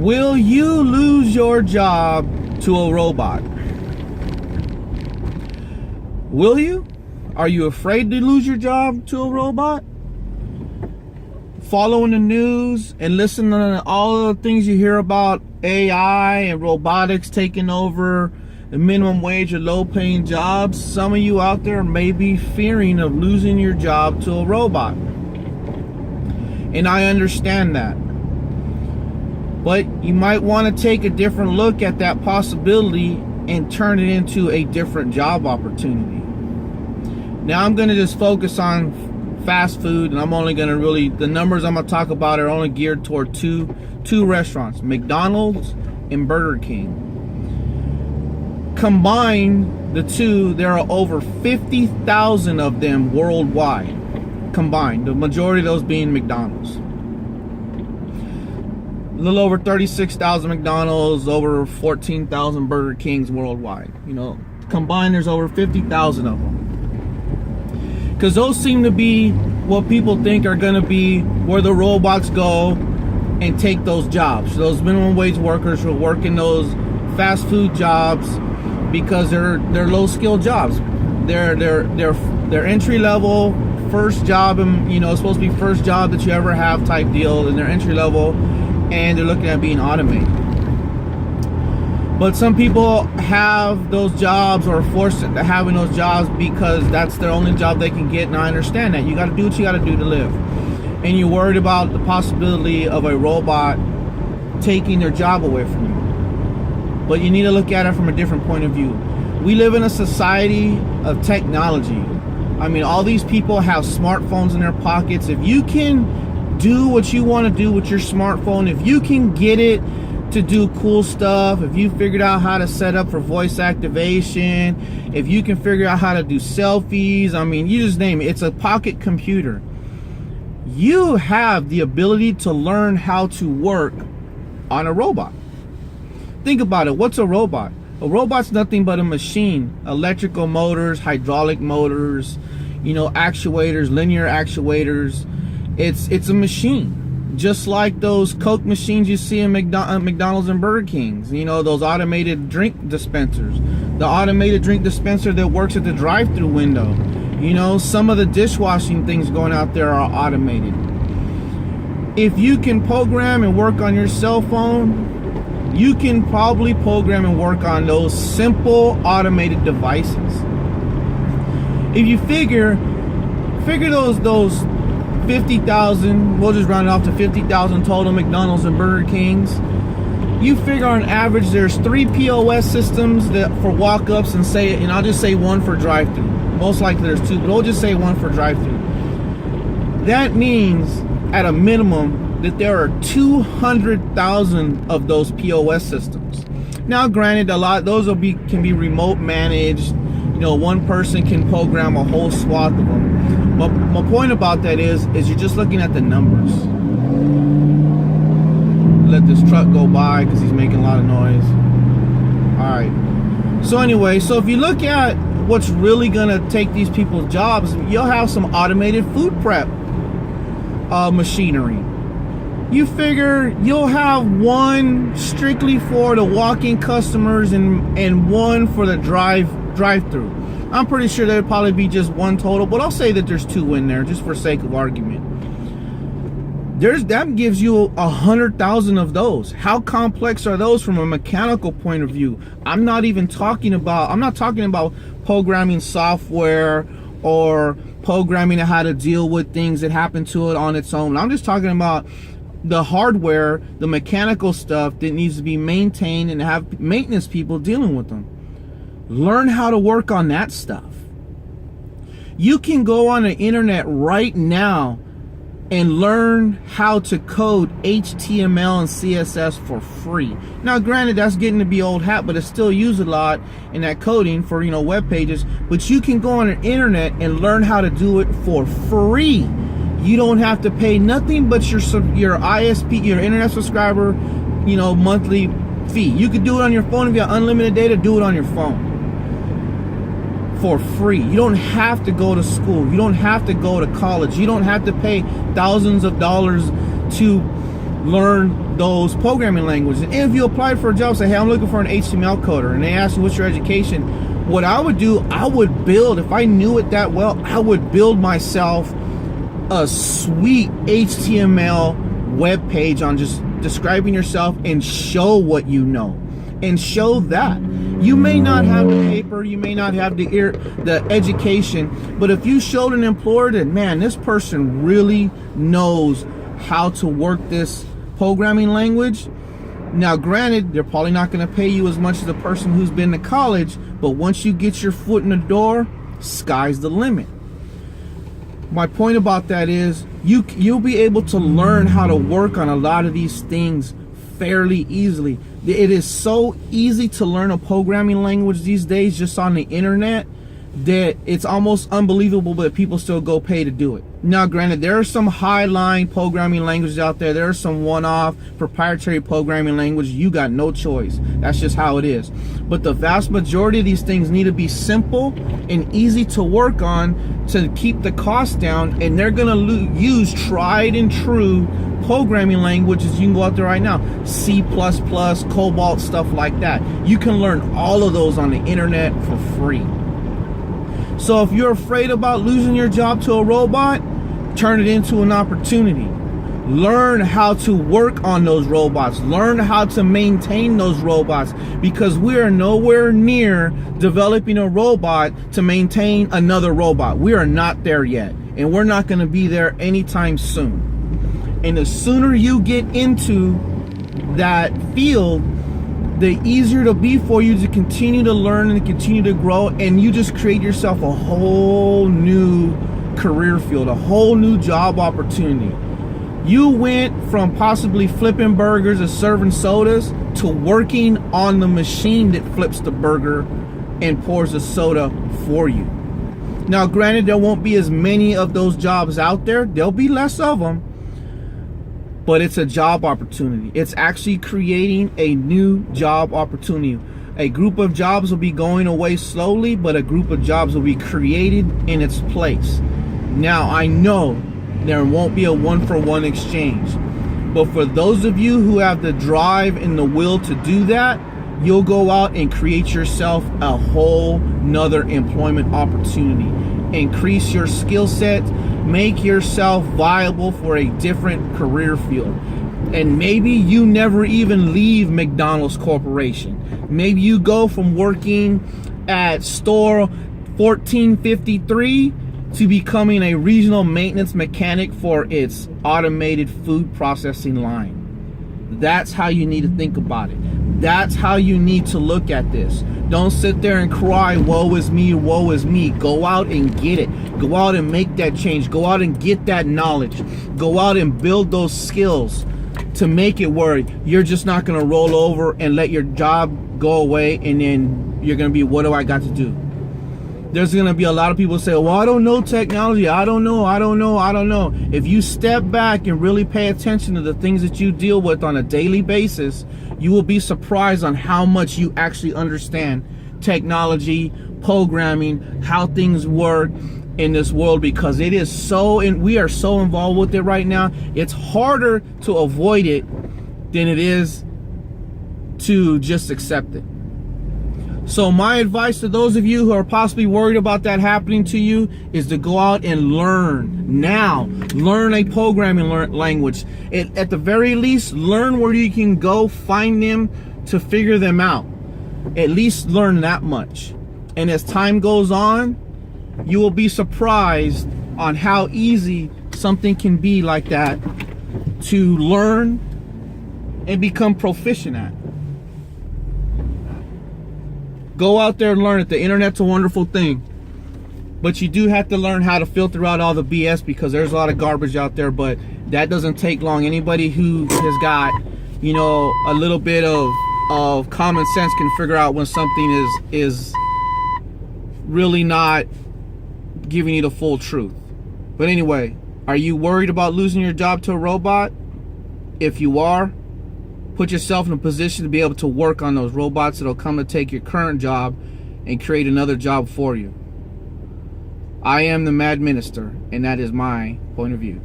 Will you lose your job to a robot? Will you? Are you afraid to lose your job to a robot? Following the news and listening to all the things you hear about AI and robotics taking over the minimum wage or low-paying jobs, some of you out there may be fearing of losing your job to a robot. And I understand that. But you might want to take a different look at that possibility and turn it into a different job opportunity. Now I'm going to just focus on fast food, and I'm only going to really, the numbers I'm going to talk about are only geared toward two restaurants, McDonald's and Burger King. Combine the two, there are over 50,000 of them worldwide. Combined, the majority of those being McDonald's. A little over 36,000 McDonald's, over 14,000 Burger Kings worldwide. You know, combined there's over 50,000 of them. Because those seem to be what people think are going to be where the robots go and take those jobs. Those minimum wage workers will work in those fast food jobs because they're low skill jobs. They're entry level, first job, and you know, it's supposed to be first job that you ever have type deal, and they're entry level, and they're looking at being automated. But some people have those jobs or are forced to having those jobs because that's their only job they can get, and I understand that. You got to do what you got to do to live. And you're worried about the possibility of a robot taking their job away from you. But you need to look at it from a different point of view. We live in a society of technology. I mean, all these people have smartphones in their pockets. If you can do what you want to do with your smartphone, if you can get it to do cool stuff, if you figured out how to set up for voice activation, if you can figure out how to do selfies, I mean, you just name it. It's a pocket computer. You have the ability to learn how to work on a robot. Think about it. What's a robot? A robot's nothing but a machine. Electrical motors, hydraulic motors, you know, actuators, linear actuators. It's a machine. Just like those Coke machines you see in McDonald's and Burger Kings. You know, those automated drink dispensers. The automated drink dispenser that works at the drive-thru window. You know, some of the dishwashing things going out there are automated. If you can program and work on your cell phone, you can probably program and work on those simple automated devices. If you figure those 50,000, we'll just round it off to 50,000 total McDonald's and Burger Kings. You figure on average there's 3 POS systems that for walk-ups, and I'll just say 1 for drive-thru. Most likely there's 2, but we'll just say 1 for drive-thru. That means at a minimum that there are 200,000 of those POS systems. Now granted, a lot those can be remote managed. You know, one person can program a whole swath of them. But my point about that is you're just looking at the numbers. Let this truck go by because he's making a lot of noise. Alright. So anyway, so if you look at what's really going to take these people's jobs, you'll have some automated food prep machinery. You figure you'll have 1 strictly for the walk-in customers and 1 for the drive-through. I'm pretty sure there'd probably be just 1 total, but I'll say that there's 2 in there just for sake of argument. That gives you 100,000 of those. How complex are those from a mechanical point of view? I'm not talking about programming software or programming how to deal with things that happen to it on its own. I'm just talking about the hardware, the mechanical stuff that needs to be maintained and have maintenance people dealing with them. Learn how to work on that stuff. You can go on the internet right now and learn how to code HTML and CSS for free. Now granted, that's getting to be old hat, but it's still used a lot in that coding for, you know, web pages. But you can go on the internet and learn how to do it for free. You don't have to pay nothing but your ISP, your internet subscriber, you know, monthly fee. You could do it on your phone if you have unlimited data. Do it on your phone for free. You don't have to go to school. You don't have to go to college. You don't have to pay thousands of dollars to learn those programming languages. And if you applied for a job, say, hey, I'm looking for an HTML coder, and they ask you what's your education, what I would do, I would build, if I knew it that well, I would build myself a sweet HTML web page on just describing yourself and show what you know, and show that. You may not have the paper, you may not have the education, but if you showed an employer that, man, this person really knows how to work this programming language. Now, granted, they're probably not going to pay you as much as the person who's been to college, but once you get your foot in the door, sky's the limit. My point about that is you'll be able to learn how to work on a lot of these things fairly easily. It is so easy to learn a programming language these days just on the internet that it's almost unbelievable, but people still go pay to do it. Now, granted, there are some high-line programming languages out there. There are some one-off proprietary programming languages. You got no choice. That's just how it is. But the vast majority of these things need to be simple and easy to work on to keep the cost down, and they're going to use tried and true programming languages. You can go out there right now, C++, Cobalt, stuff like that. You can learn all of those on the internet for free. So if you're afraid about losing your job to a robot, turn it into an opportunity. Learn how to work on those robots. Learn how to maintain those robots, because we are nowhere near developing a robot to maintain another robot. We are not there yet, and we're not going to be there anytime soon. And the sooner you get into that field, the easier it'll be for you to continue to learn and continue to grow, and you just create yourself a whole new career field, a whole new job opportunity. You went from possibly flipping burgers or serving sodas to working on the machine that flips the burger and pours the soda for you. Now, granted, there won't be as many of those jobs out there. There'll be less of them. But it's a job opportunity. It's actually creating a new job opportunity. A group of jobs will be going away slowly, but a group of jobs will be created in its place. Now, I know there won't be a one-for-one exchange, but for those of you who have the drive and the will to do that, you'll go out and create yourself a whole nother employment opportunity. Increase your skill set, make yourself viable for a different career field. And maybe you never even leave McDonald's Corporation. Maybe you go from working at store 1453 to becoming a regional maintenance mechanic for its automated food processing line. That's how you need to think about it. That's how you need to look at this. Don't sit there and cry, woe is me, woe is me. Go out and get it. Go out and make that change. Go out and get that knowledge. Go out and build those skills to make it where you're just not going to roll over and let your job go away, and then you're going to be, what do I got to do? There's going to be a lot of people say, well, I don't know technology. I don't know. If you step back and really pay attention to the things that you deal with on a daily basis, you will be surprised on how much you actually understand technology, programming, how things work in this world, because it is so, and we are so involved with it right now. It's harder to avoid it than it is to just accept it. So my advice to those of you who are possibly worried about that happening to you is to go out and learn now. Learn a programming language. At the very least, learn where you can go find them to figure them out. At least learn that much. And as time goes on, you will be surprised on how easy something can be like that to learn and become proficient at. Go out there and learn it. The internet's a wonderful thing, but you do have to learn how to filter out all the BS, because there's a lot of garbage out there, but that doesn't take long. Anybody who has got, a little bit of common sense can figure out when something is really not giving you the full truth. But anyway, are you worried about losing your job to a robot? If you are, put yourself in a position to be able to work on those robots that'll come to take your current job and create another job for you. I am the Maddminister, and that is my point of view.